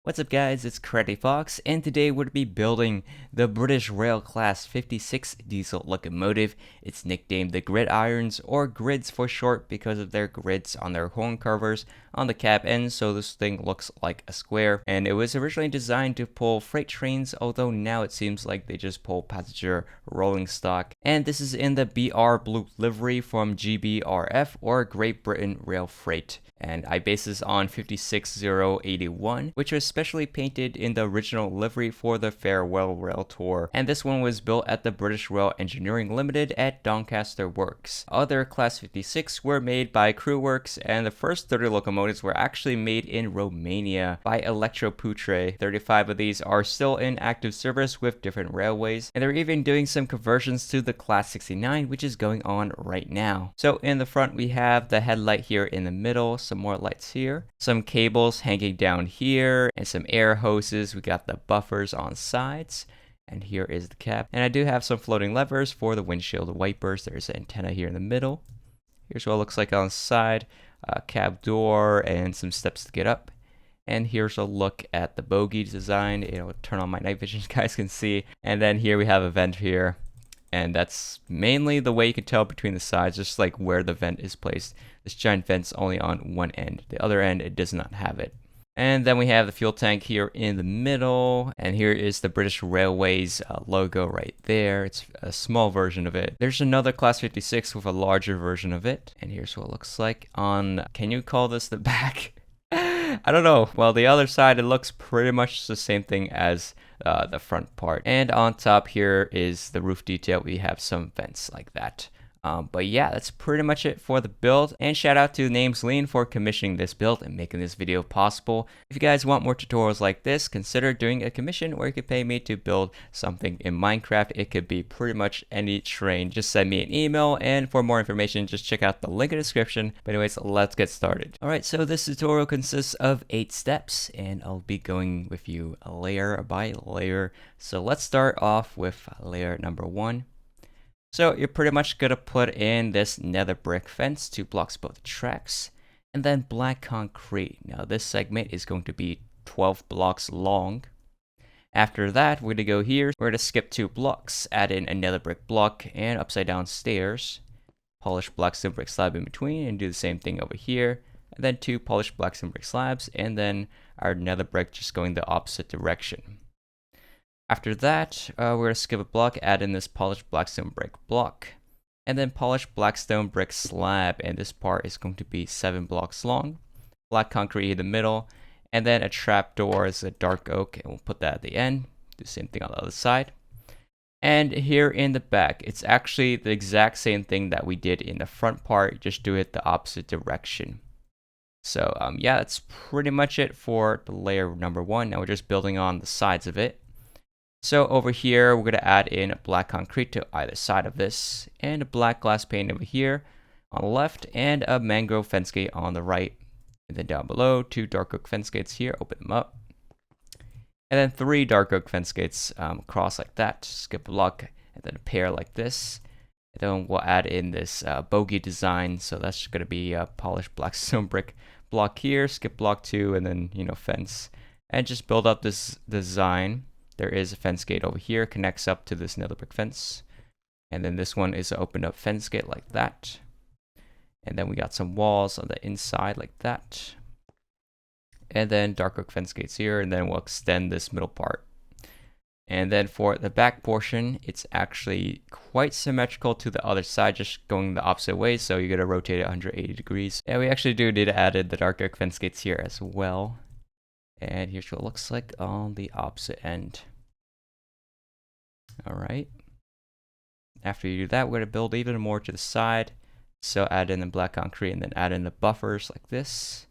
What's up guys, it's Karate Fox, and today we're going to be building the British Rail Class 56 diesel locomotive. It's nicknamed the Gridirons, or Grids for short, because of their grids on their horn covers on the cab end, so this thing looks like a square. And it was originally designed to pull freight trains, although now it seems like they just pull passenger rolling stock. And this is in the BR Blue livery from GBRF, or Great Britain Rail Freight. And I base this on 56081, which was specially painted in the original livery for the Farewell Rail Tour. And this one was built at the British Rail Engineering Limited at Doncaster Works. Other Class 56 were made by Crew Works, and the first 30 locomotives were actually made in Romania by Electroputre. 35 of these are still in active service with different railways, and they're even doing some conversions to the Class 69, which is going on right now. So in the front we have the headlight here in the middle, some more lights here, some cables hanging down here, and some air hoses. We got the buffers on sides, and here is the cab. And I do have some floating levers for the windshield wipers. There's an antenna here in the middle. Here's what it looks like on the side, cab door, and some steps to get up. And here's a look at the bogie design. It'll turn on my night vision, you guys can see. And then here we have a vent here. And that's mainly the way you can tell between the sides, just like where the vent is placed. This giant vent's only on one end. The other end, it does not have it. And then we have the fuel tank here in the middle. And here is the British Railways logo right there. It's a small version of it. There's another Class 56 with a larger version of it. And here's what it looks like on, can you call this the back? I don't know. Well, the other side, it looks pretty much the same thing as the front part. And on top here is the roof detail. We have some vents like that. But yeah, that's pretty much it for the build. And shout out to namesleon for commissioning this build and making this video possible. If you guys want more tutorials like this, consider doing a commission, or you could pay me to build something in Minecraft. It could be pretty much any terrain. Just send me an email, and for more information, just check out the link in the description. But anyways, let's get started. Alright, so this tutorial consists of 8 steps, and I'll be going with you layer by layer. So let's start off with layer number 1. So you're pretty much going to put in this nether brick fence, 2 blocks above the tracks, and then black concrete. Now this segment is going to be 12 blocks long. After that, we're going to go here, we're going to skip 2 blocks, add in another brick block and upside down stairs, polish black stone brick slab in between, and do the same thing over here, and then 2 polished black stone brick slabs, and then our nether brick just going the opposite direction. After that, we're going to skip a block, add in this polished blackstone brick block, and then polished blackstone brick slab, and this part is going to be 7 blocks long, black concrete in the middle, and then a trapdoor is a dark oak, and we'll put that at the end. Do the same thing on the other side. And here in the back, it's actually the exact same thing that we did in the front part, just do it the opposite direction. So yeah, that's pretty much it for the layer number 1. Now we're just building on the sides of it. So over here, we're going to add in black concrete to either side of this, and a black glass pane over here on the left, and a mangrove fence gate on the right. And then down below, 2 dark oak fence gates here, open them up. And then 3 dark oak fence gates across like that, skip a block, and then a pair like this. And then we'll add in this bogie design, so that's going to be a polished black stone brick block here, skip block 2, and then, fence. And just build up this design. There is a fence gate over here, connects up to this nether brick fence. And then this one is an opened up fence gate like that. And then we got some walls on the inside like that. And then dark oak fence gates here, and then we'll extend this middle part. And then for the back portion, it's actually quite symmetrical to the other side, just going the opposite way, so you're going to rotate it 180 degrees. And we actually do need to add in the dark oak fence gates here as well. And here's what it looks like on the opposite end. Alright. After you do that, we're going to build even more to the side. So add in the black concrete, and then add in the buffers like this.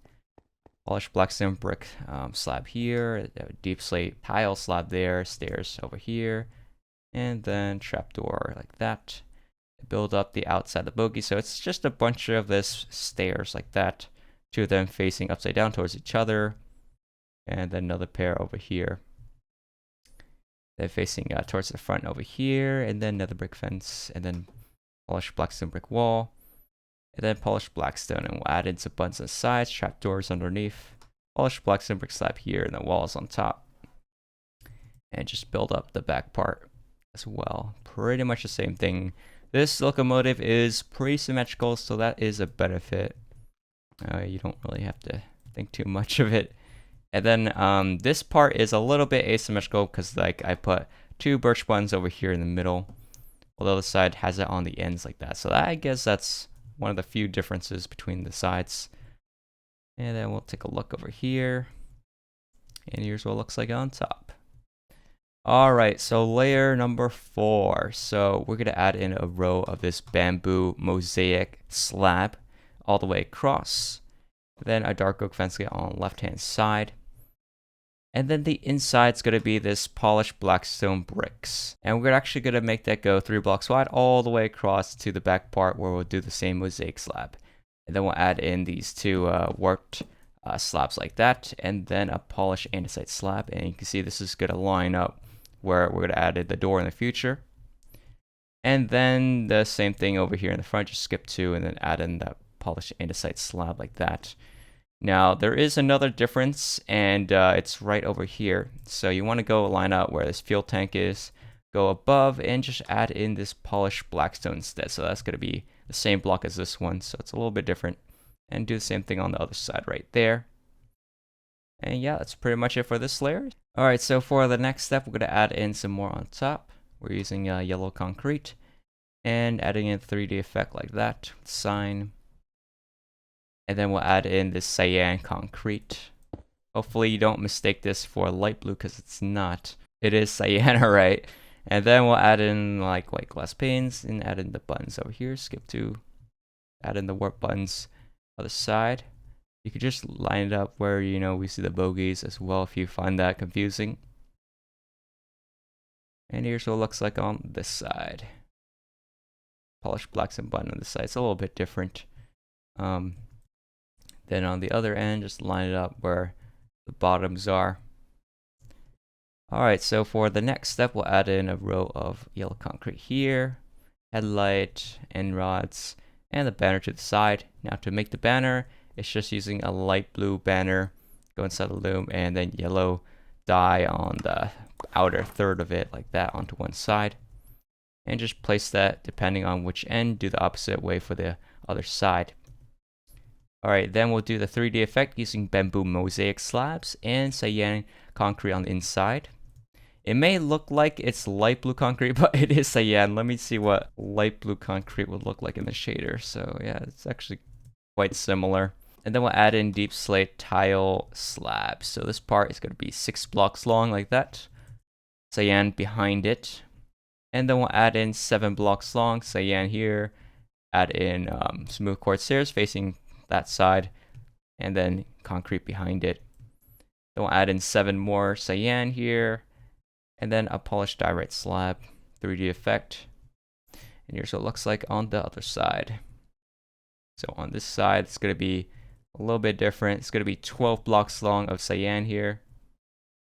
Polished blackstone brick slab here. A deep slate tile slab there. Stairs over here. And then trapdoor like that. Build up the outside of the bogie. So it's just a bunch of this stairs like that. 2 of them facing upside down towards each other. And then another pair over here. They're facing towards the front over here, and then another brick fence, and then polished blackstone brick wall, and then polished blackstone, and we'll add in some buttons on the sides, trapdoors underneath, polished black stone brick slab here and the walls on top. And just build up the back part as well. Pretty much the same thing. This locomotive is pretty symmetrical, so that is a benefit. You don't really have to think too much of it. And then this part is a little bit asymmetrical because like I put 2 birch buttons over here in the middle, while the other side has it on the ends like that. So I guess that's one of the few differences between the sides. And then we'll take a look over here. And here's what it looks like on top. Alright, so layer number 4. So we're going to add in a row of this bamboo mosaic slab all the way across. Then a dark oak fence on the left hand side. And then the inside's going to be this polished black stone bricks. And we're actually going to make that go 3 blocks wide all the way across to the back part where we'll do the same mosaic slab. And then we'll add in these 2 warped slabs like that. And then a polished andesite slab. And you can see this is going to line up where we're going to add in the door in the future. And then the same thing over here in the front, just skip 2 and then add in that polished andesite slab like that. Now there is another difference, and it's right over here. So you want to go line up where this fuel tank is, go above and just add in this polished blackstone instead. So that's going to be the same block as this one, so it's a little bit different. And do the same thing on the other side right there. And yeah, that's pretty much it for this layer. Alright, so for the next step, we're going to add in some more on top. We're using yellow concrete and adding in 3D effect like that, sign. And then we'll add in this cyan concrete. Hopefully you don't mistake this for light blue because it's not. It is cyan, alright. And then we'll add in like white glass panes and add in the buttons over here. Skip 2. Add in the warp buttons other side. You could just line it up where, you know, we see the bogies as well if you find that confusing. And here's what it looks like on this side. Polished blacks and button on this side. It's a little bit different. Then on the other end, just line it up where the bottoms are. Alright, so for the next step, we'll add in a row of yellow concrete here, headlight, end rods, and the banner to the side. Now to make the banner, it's just using a light blue banner, go inside the loom, and then yellow dye on the outer third of it, like that, onto one side. And just place that depending on which end, do the opposite way for the other side. Alright, then we'll do the 3D effect using bamboo mosaic slabs and cyan concrete on the inside. It may look like it's light blue concrete, but it is cyan. Let me see what light blue concrete would look like in the shader. So yeah, it's actually quite similar. And then we'll add in deep slate tile slabs. So this part is going to be 6 blocks long like that. Cyan behind it. And then we'll add in 7 blocks long, cyan here. Add in smooth quartz stairs facing that side, and then concrete behind it. Then we'll add in 7 more cyan here, and then a polished diorite slab, 3D effect. And here's what it looks like on the other side. So on this side, it's going to be a little bit different. It's going to be 12 blocks long of cyan here.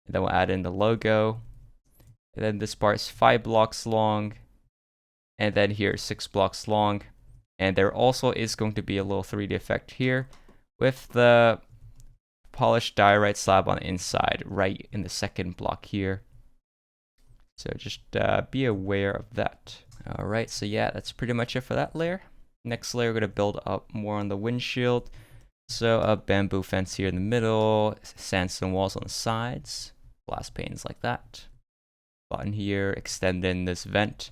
And then we'll add in the logo. And then this part is 5 blocks long. And then here 6 blocks long. And there also is going to be a little 3D effect here with the polished diorite slab on the inside, right in the second block here. So just be aware of that. Alright, so yeah, that's pretty much it for that layer. Next layer, we're going to build up more on the windshield. So a bamboo fence here in the middle, sandstone walls on the sides, glass panes like that. Button here, extend in this vent.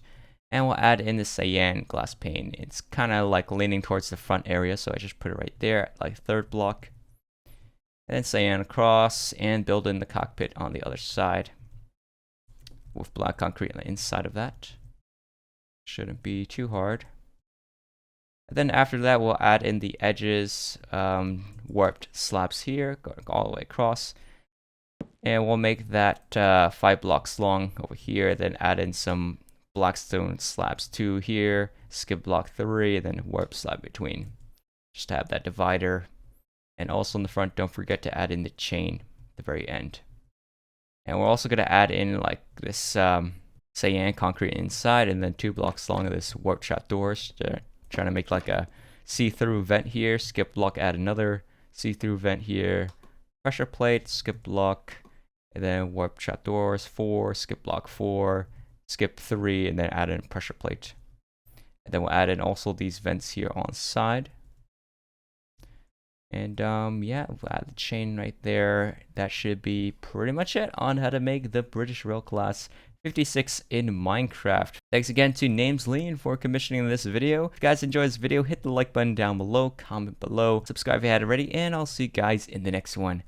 And we'll add in the cyan glass pane. It's kind of like leaning towards the front area, so I just put it right there, like 3rd block. And then cyan across, and build in the cockpit on the other side with black concrete on the inside of that. Shouldn't be too hard. And then after that, we'll add in the edges, warped slabs here, going all the way across. And we'll make that 5 blocks long over here, then add in some blackstone slabs 2 here, skip block 3, and then warp slab between. Just to have that divider. And also in the front, don't forget to add in the chain at the very end. And we're also going to add in like this cyan concrete inside, and then 2 blocks long of this warp trap doors. Trying to make like a see-through vent here. Skip block, add another see-through vent here pressure plate, skip block, and then warp trapdoors 4, skip block 4, skip 3, and then add in pressure plate. And then we'll add in also these vents here on the side. And yeah, we'll add the chain right there. That should be pretty much it on how to make the British Rail Class 56 in Minecraft. Thanks again to namesleon for commissioning this video. If you guys enjoyed this video, hit the like button down below, comment below, subscribe if you hadn't already, and I'll see you guys in the next one.